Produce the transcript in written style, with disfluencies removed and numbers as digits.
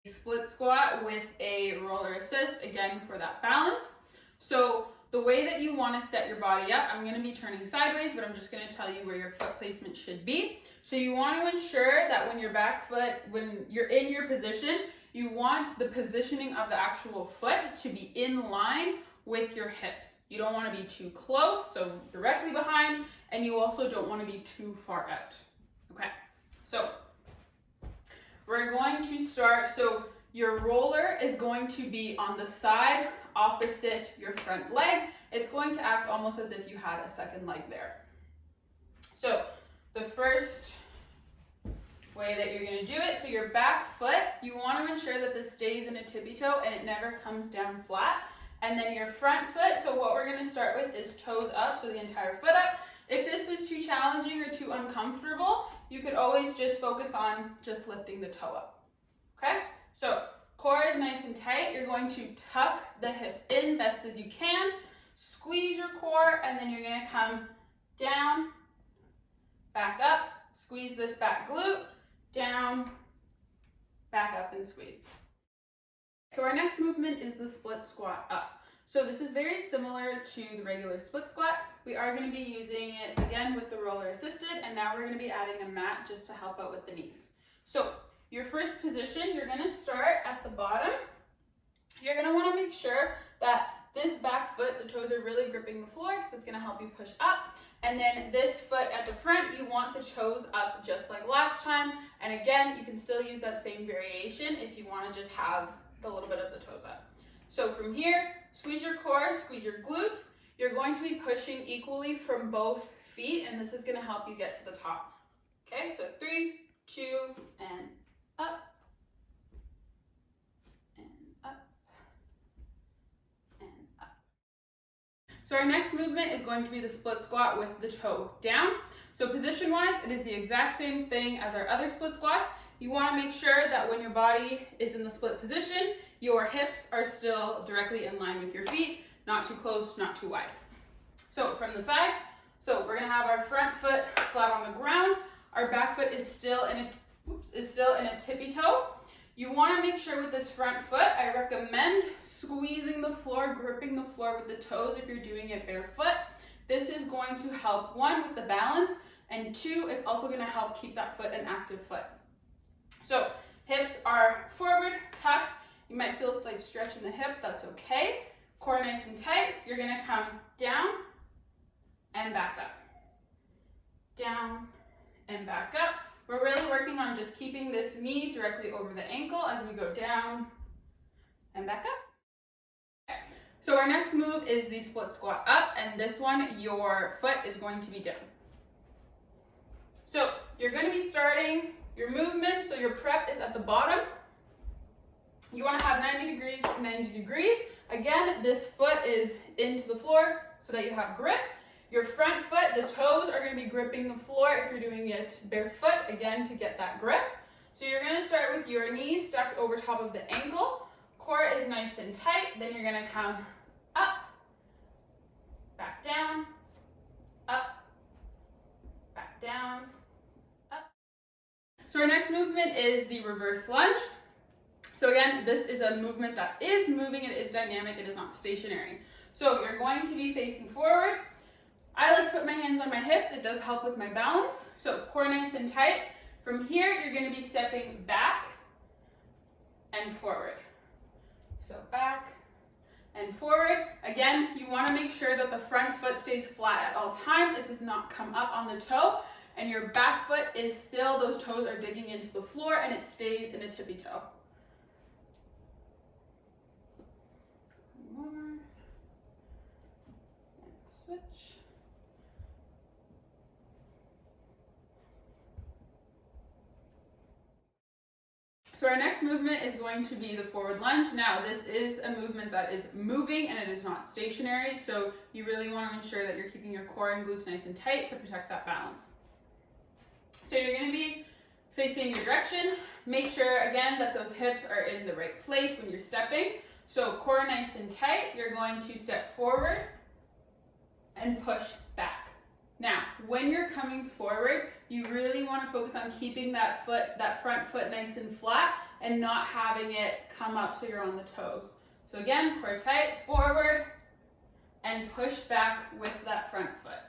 split squat with a roller assist, again for that balance. So the way that you want to set your body up, I'm going to be turning sideways, but I'm just going to tell you where your foot placement should be. So you want to ensure that when your back foot, when you're in your position, you want the positioning of the actual foot to be in line with your hips. You don't want to be too close, so directly behind, and you also don't want to be too far out. Okay, so we're going to start. So your roller is going to be on the side opposite your front leg. It's going to act almost as if you had a second leg there. So the first way that you're going to do it, so your back foot, you want to ensure that this stays in a tippy toe and it never comes down flat. And then your front foot, so what we're going to start with is toes up, so the entire foot up. If this is too challenging or too uncomfortable, you could always just focus on just lifting the toe up. Okay, so core is nice and tight. You're going to tuck the hips in best as you can, squeeze your core, and then you're going to come down, back up, squeeze this back glute, down, back up, and squeeze. So our next movement is the split squat up. So this is very similar to the regular split squat. We are going to be using it again with the roller assisted, and now we're going to be adding a mat just to help out with the knees. So your first position, you're going to start at the bottom. You're going to want to make sure that this back foot, the toes are really gripping the floor because it's going to help you push up. And then this foot at the front, you want the toes up just like last time. And again, you can still use that same variation if you want to just have a little bit of the toes up. So from here, squeeze your core, squeeze your glutes. You're going to be pushing equally from both feet, and this is going to help you get to the top. Okay, so 3, 2, and up, and up, and up. So our next movement is going to be the split squat with the toe down. So position-wise, it is the exact same thing as our other split squats. You want to make sure that when your body is in the split position, your hips are still directly in line with your feet, not too close, not too wide. So from the side, so we're going to have our front foot flat on the ground. Our back foot is still in a tippy toe. You want to make sure with this front foot, I recommend squeezing the floor, gripping the floor with the toes if you're doing it barefoot. This is going to help, one, with the balance, and two, it's also going to help keep that foot an active foot. So hips are forward, tucked. You might feel a slight stretch in the hip, that's okay. Core nice and tight. You're going to come down and back up. Down and back up. We're really working on just keeping this knee directly over the ankle as we go down and back up. Okay. So our next move is the split squat up, and this one, your foot is going to be down. So you're going to be starting your movement, so your prep is at the bottom. You want to have 90 degrees, 90 degrees. Again, this foot is into the floor so that you have grip. Your front foot, the toes are going to be gripping the floor if you're doing it barefoot, again, to get that grip. So you're going to start with your knees stacked over top of the ankle. Core is nice and tight. Then you're going to come up, back down, up, back down, up. So our next movement is the reverse lunge. So again, this is a movement that is moving, it is dynamic, it is not stationary. So you're going to be facing forward. I like to put my hands on my hips, it does help with my balance. So core nice and tight. From here, you're going to be stepping back and forward. So back and forward. Again, you want to make sure that the front foot stays flat at all times. It does not come up on the toe. And your back foot is still, those toes are digging into the floor and it stays in a tippy toe. One more. And switch. So our next movement is going to be the forward lunge. Now this is a movement that is moving and it is not stationary, so you really want to ensure that you're keeping your core and glutes nice and tight to protect that balance. So you're going to be facing your direction. Make sure again that those hips are in the right place when you're stepping. So core nice and tight, you're going to step forward and push back. Now, when you're coming forward, you really want to focus on keeping that front foot nice and flat and not having it come up so you're on the toes. So again, core tight, forward, and push back with that front foot.